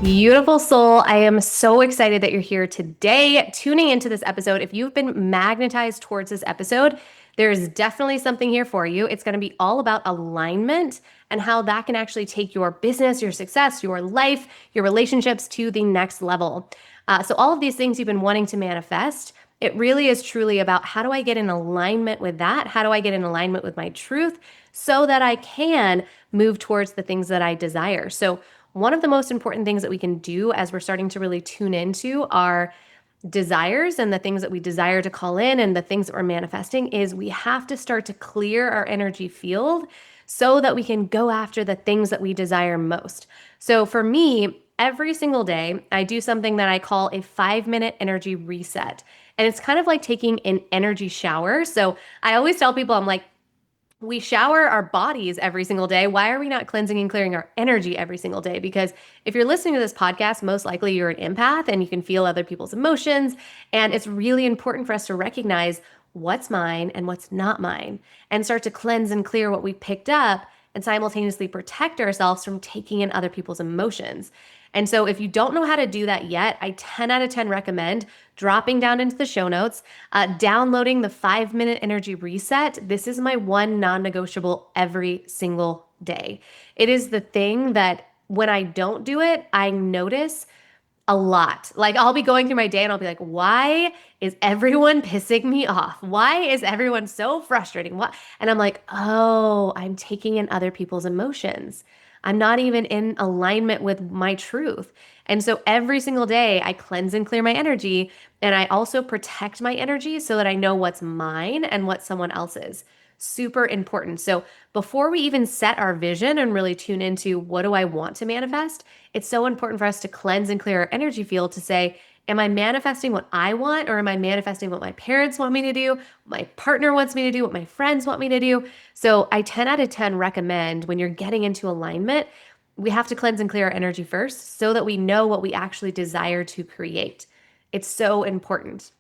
Beautiful soul. I am so excited that you're here today, tuning into this episode. If you've been magnetized towards this episode, there is definitely something here for you. It's going to be all about alignment and how that can actually take your business, your success, your life, your relationships to the next level. So, all of these things you've been wanting to manifest, it really is truly about how do I get in alignment with that? How do I get in alignment with my truth so that I can move towards the things that I desire? So, one of the most important things that we can do as we're starting to really tune into our desires and the things that we desire to call in and the things that we're manifesting is we have to start to clear our energy field so that we can go after the things that we desire most. So for me, every single day, I do something that I call a 5-minute energy reset. And it's kind of like taking an energy shower. So I always tell people, I'm like, we shower our bodies every single day. Why are we not cleansing and clearing our energy every single day? Because if you're listening to this podcast, most likely you're an empath and you can feel other people's emotions. And it's really important for us to recognize what's mine and what's not mine and start to cleanse and clear what we picked up and simultaneously protect ourselves from taking in other people's emotions. And so if you don't know how to do that yet, I 10 out of 10 recommend dropping down into the show notes, downloading the 5-minute energy reset. This is my one non-negotiable every single day. It is the thing that when I don't do it, I notice a lot. Like I'll be going through my day and I'll be like, why is everyone pissing me off? Why is everyone so frustrating? What? And I'm like, oh, I'm taking in other people's emotions. I'm not even in alignment with my truth. And so every single day I cleanse and clear my energy and I also protect my energy so that I know what's mine and what someone else's. Super important. So before we even set our vision and really tune into what do I want to manifest, it's so important for us to cleanse and clear our energy field to say, am I manifesting what I want or am I manifesting what my parents want me to do, what my partner wants me to do, what my friends want me to do? So I 10 out of 10 recommend when you're getting into alignment, we have to cleanse and clear our energy first so that we know what we actually desire to create. It's so important.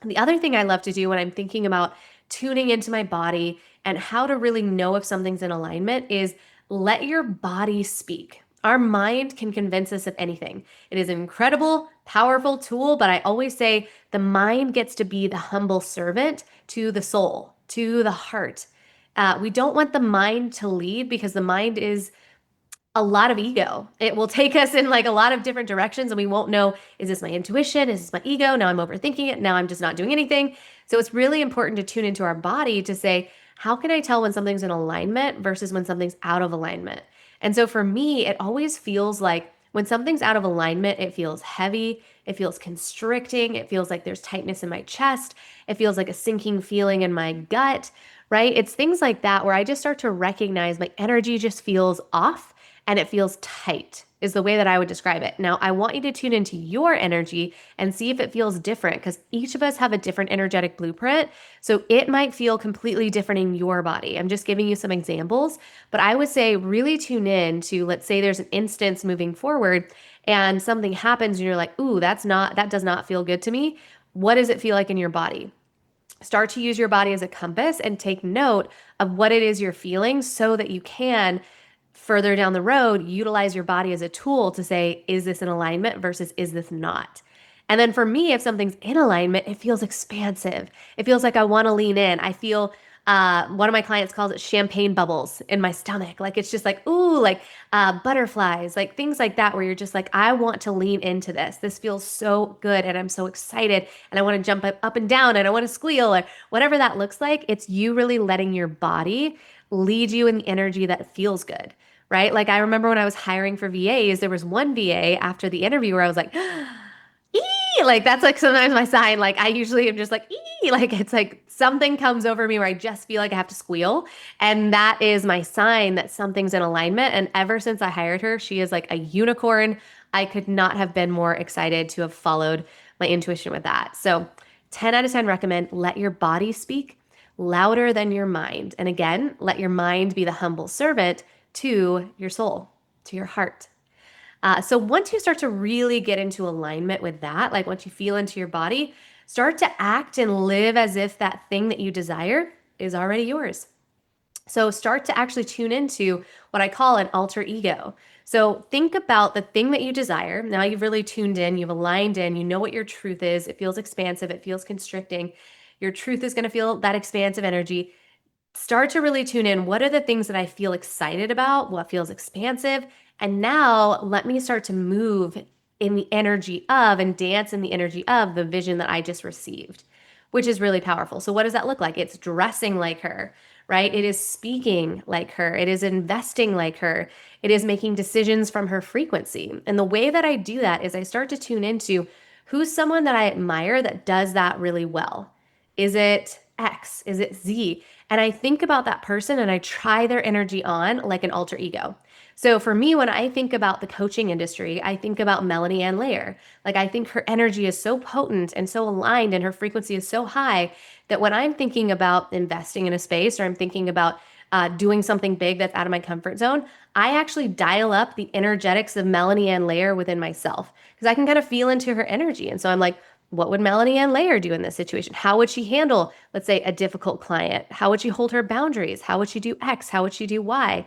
The other thing I love to do when I'm thinking about tuning into my body and how to really know if something's in alignment is let your body speak. Our mind can convince us of anything. It is an incredible, powerful tool, but I always say the mind gets to be the humble servant to the soul, to the heart. We don't want the mind to lead because the mind is a lot of ego. It will take us in like a lot of different directions and we won't know, is this my intuition? Is this my ego? Now I'm overthinking it. Now I'm just not doing anything. So it's really important to tune into our body to say, how can I tell when something's in alignment versus when something's out of alignment? And so for me, it always feels like when something's out of alignment, it feels heavy, it feels constricting, it feels like there's tightness in my chest, it feels like a sinking feeling in my gut, right? It's things like that where I just start to recognize my energy just feels off and it feels tight is the way that I would describe it. Now, I want you to tune into your energy and see if it feels different because each of us have a different energetic blueprint. So it might feel completely different in your body. I'm just giving you some examples, but I would say really tune in to, let's say there's an instance moving forward and something happens and you're like, ooh, that does not feel good to me. What does it feel like in your body? Start to use your body as a compass and take note of what it is you're feeling so that you can further down the road, utilize your body as a tool to say, is this in alignment versus is this not? And then for me, if something's in alignment, it feels expansive. It feels like I want to lean in. I feel, one of my clients calls it champagne bubbles in my stomach. Like it's just like, ooh, like butterflies, like things like that, where you're just like, I want to lean into this. This feels so good and I'm so excited and I want to jump up and down and I want to squeal or whatever that looks like. It's you really letting your body lead you in the energy that feels good. Right? Like I remember when I was hiring for VAs, there was one VA after the interview where I was like, ee, like that's like sometimes my sign. Like I usually am just like, ee, like it's like something comes over me where I just feel like I have to squeal. And that is my sign that something's in alignment. And ever since I hired her, she is like a unicorn. I could not have been more excited to have followed my intuition with that. So 10 out of 10 recommend let your body speak louder than your mind. And again, let your mind be the humble servant to your soul, to your heart. So once you start to really get into alignment with that, like once you feel into your body, start to act and live as if that thing that you desire is already yours. So start to actually tune into what I call an alter ego. So think about the thing that you desire. Now you've really tuned in, you've aligned in, you know what your truth is. It feels expansive, it feels constricting. Your truth is going to feel that expansive energy. Start to really tune in. What are the things that I feel excited about? What feels expansive? And now let me start to move in the energy of and dance in the energy of the vision that I just received, which is really powerful. So, what does that look like? It's dressing like her, right? It is speaking like her. It is investing like her. It is making decisions from her frequency. And the way that I do that is I start to tune into who's someone that I admire that does that really well. Is it X? Is it Z? And I think about that person and I try their energy on like an alter ego. So for me, when I think about the coaching industry, I think about Melanie Ann Layer. Like I think her energy is so potent and so aligned and her frequency is so high that when I'm thinking about investing in a space or I'm thinking about doing something big that's out of my comfort zone, I actually dial up the energetics of Melanie Ann Layer within myself because I can kind of feel into her energy. And so I'm like, what would Melanie Ann Layer do in this situation? How would she handle, let's say, a difficult client? How would she hold her boundaries? How would she do X? How would she do Y?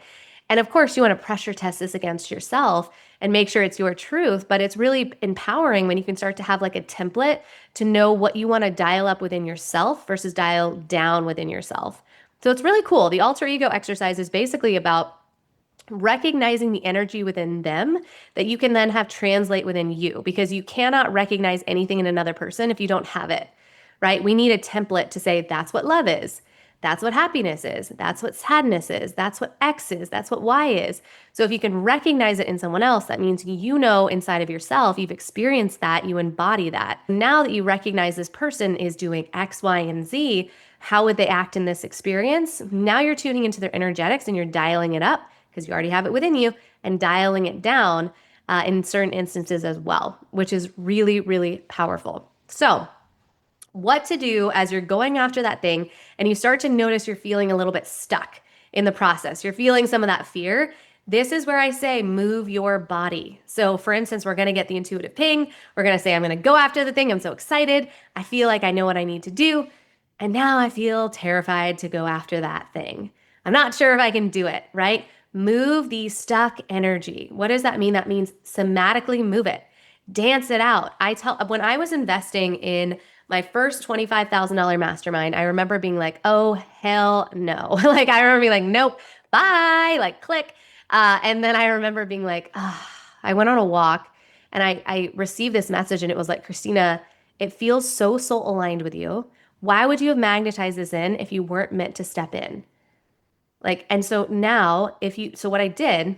And of course, you want to pressure test this against yourself and make sure it's your truth, but it's really empowering when you can start to have like a template to know what you want to dial up within yourself versus dial down within yourself. So it's really cool. The alter ego exercise is basically about recognizing the energy within them that you can then have translate within you because you cannot recognize anything in another person if you don't have it, right? We need a template to say that's what love is. That's what happiness is. That's what sadness is. That's what X is. That's what Y is. So if you can recognize it in someone else, that means you know inside of yourself, you've experienced that, you embody that. Now that you recognize this person is doing X, Y, and Z, how would they act in this experience? Now you're tuning into their energetics and you're dialing it up because you already have it within you and dialing it down in certain instances as well, which is really, really powerful. So, what to do as you're going after that thing and you start to notice you're feeling a little bit stuck in the process. You're feeling some of that fear. This is where I say move your body. So, for instance, we're going to get the intuitive ping. We're going to say, I'm going to go after the thing. I'm so excited. I feel like I know what I need to do. And now I feel terrified to go after that thing. I'm not sure if I can do it, right? Move the stuck energy. What does that mean? That means somatically move it. Dance it out. When I was investing in my first $25,000 mastermind, I remember being like, oh, hell no. Like, I remember being like, nope, bye, like, click. And then I remember being like, I went on a walk and I received this message and it was like, Christina, it feels so soul aligned with you. Why would you have magnetized this in if you weren't meant to step in? Like, and so now, so what I did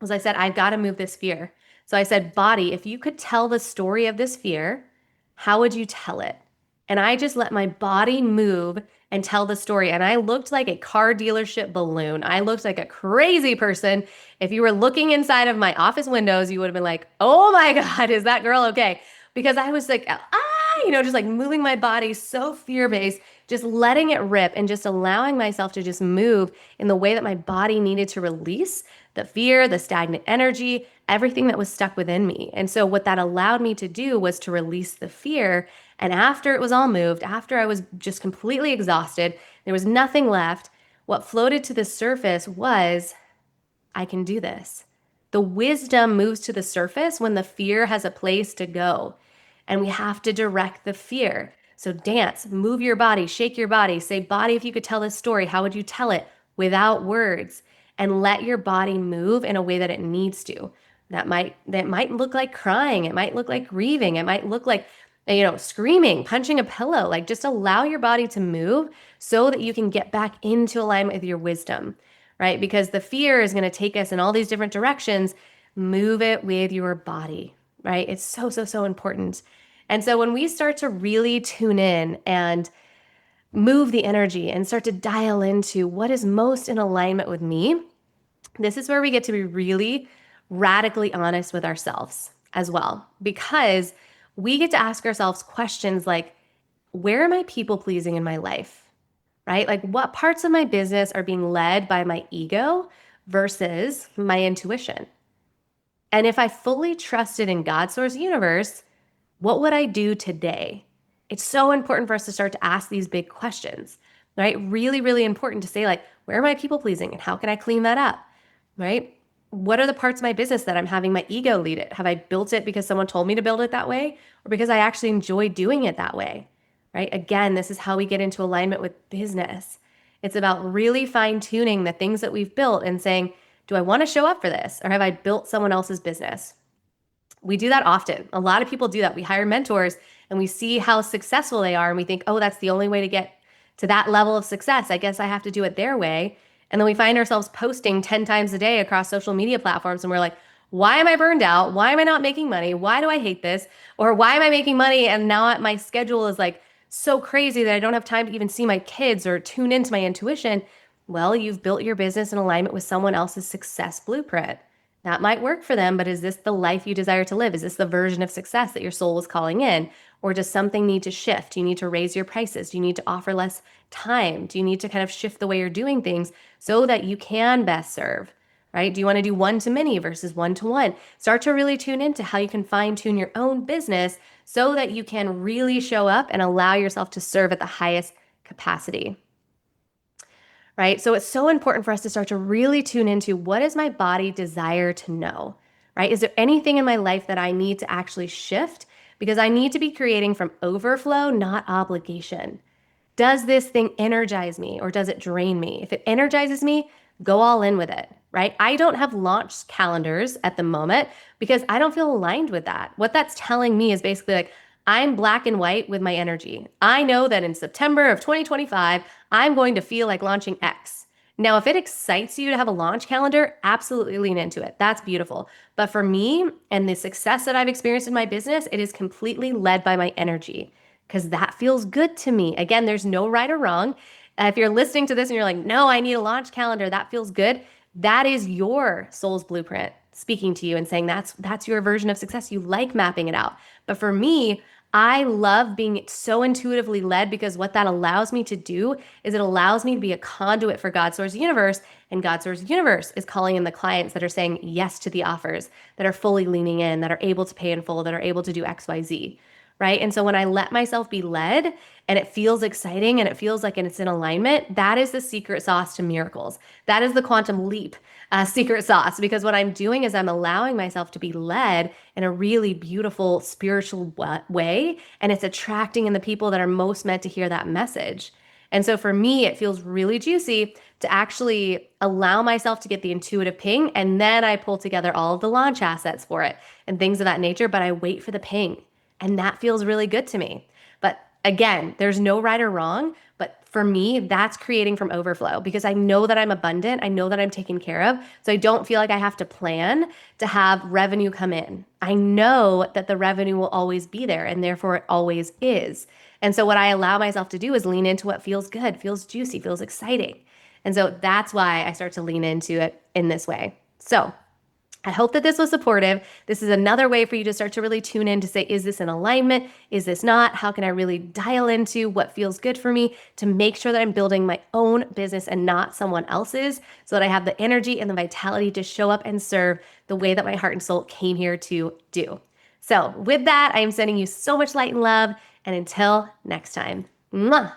was I said, I've got to move this fear. So I said, body, if you could tell the story of this fear, how would you tell it? And I just let my body move and tell the story. And I looked like a car dealership balloon. I looked like a crazy person. If you were looking inside of my office windows, you would have been like, oh my God, is that girl okay? Because I was like, just like moving my body so fear based, just letting it rip and just allowing myself to just move in the way that my body needed to release the fear, the stagnant energy, everything that was stuck within me. And so, what that allowed me to do was to release the fear. And after it was all moved, after I was just completely exhausted, there was nothing left. What floated to the surface was, I can do this. The wisdom moves to the surface when the fear has a place to go. And we have to direct the fear. So dance, move your body, shake your body, say, body, if you could tell this story, how would you tell it without words? And let your body move in a way that it needs to. That might look like crying, it might look like grieving, it might look like screaming, punching a pillow. Like just allow your body to move so that you can get back into alignment with your wisdom, right? Because the fear is going to take us in all these different directions. Move it with your body, right? It's so, so, so important. And so when we start to really tune in and move the energy and start to dial into what is most in alignment with me, this is where we get to be really radically honest with ourselves as well, because we get to ask ourselves questions like, where am I people pleasing in my life? Right? Like, what parts of my business are being led by my ego versus my intuition? And if I fully trusted in God's source universe, what would I do today? It's so important for us to start to ask these big questions. right? Really, really important to say, like, where am I people pleasing and how can I clean that up, right? What are the parts of my business that I'm having my ego lead it? Have I built it because someone told me to build it that way or because I actually enjoy doing it that way, right? Again, this is how we get into alignment with business. It's about really fine tuning the things that we've built and saying, do I want to show up for this or have I built someone else's business? We do that often. A lot of people do that. We hire mentors and we see how successful they are and we think, oh, that's the only way to get to that level of success. I guess I have to do it their way. And then we find ourselves posting 10 times a day across social media platforms and we're like, why am I burned out? Why am I not making money? Why do I hate this? Or why am I making money and now my schedule is like so crazy that I don't have time to even see my kids or tune into my intuition? Well, you've built your business in alignment with someone else's success blueprint. That might work for them, but is this the life you desire to live? Is this the version of success that your soul is calling in? Or does something need to shift? Do you need to raise your prices? Do you need to offer less time? Do you need to kind of shift the way you're doing things so that you can best serve? Right? Do you want to do one to many versus one to one? Start to really tune into how you can fine tune your own business so that you can really show up and allow yourself to serve at the highest capacity. Right? So it's so important for us to start to really tune into what does my body desire to know, right? Is there anything in my life that I need to actually shift? Because I need to be creating from overflow, not obligation. Does this thing energize me or does it drain me? If it energizes me, go all in with it, right? I don't have launch calendars at the moment because I don't feel aligned with that. What that's telling me is basically like, I'm black and white with my energy. I know that in September of 2025, I'm going to feel like launching X. Now, if it excites you to have a launch calendar, absolutely lean into it. That's beautiful. But for me and the success that I've experienced in my business, it is completely led by my energy because that feels good to me. Again, there's no right or wrong. If you're listening to this and you're like, no, I need a launch calendar, that feels good. That is your soul's blueprint speaking to you and saying that's your version of success. You like mapping it out. But for me, I love being so intuitively led because what that allows me to do is it allows me to be a conduit for God Source Universe, and God Source Universe is calling in the clients that are saying yes to the offers, that are fully leaning in, that are able to pay in full, that are able to do XYZ. Right. And so when I let myself be led and it feels exciting and it feels like it's in alignment, that is the secret sauce to miracles. That is the quantum leap secret sauce, because what I'm doing is I'm allowing myself to be led in a really beautiful spiritual way. And it's attracting in the people that are most meant to hear that message. And so for me, it feels really juicy to actually allow myself to get the intuitive ping. And then I pull together all of the launch assets for it and things of that nature. But I wait for the ping. And that feels really good to me. But again, there's no right or wrong. But for me, that's creating from overflow because I know that I'm abundant. I know that I'm taken care of. So I don't feel like I have to plan to have revenue come in. I know that the revenue will always be there and therefore it always is. And so what I allow myself to do is lean into what feels good, feels juicy, feels exciting. And so that's why I start to lean into it in this way. So I hope that this was supportive. This is another way for you to start to really tune in to say, is this in alignment? Is this not? How can I really dial into what feels good for me to make sure that I'm building my own business and not someone else's so that I have the energy and the vitality to show up and serve the way that my heart and soul came here to do. So with that, I am sending you so much light and love. And until next time, mwah.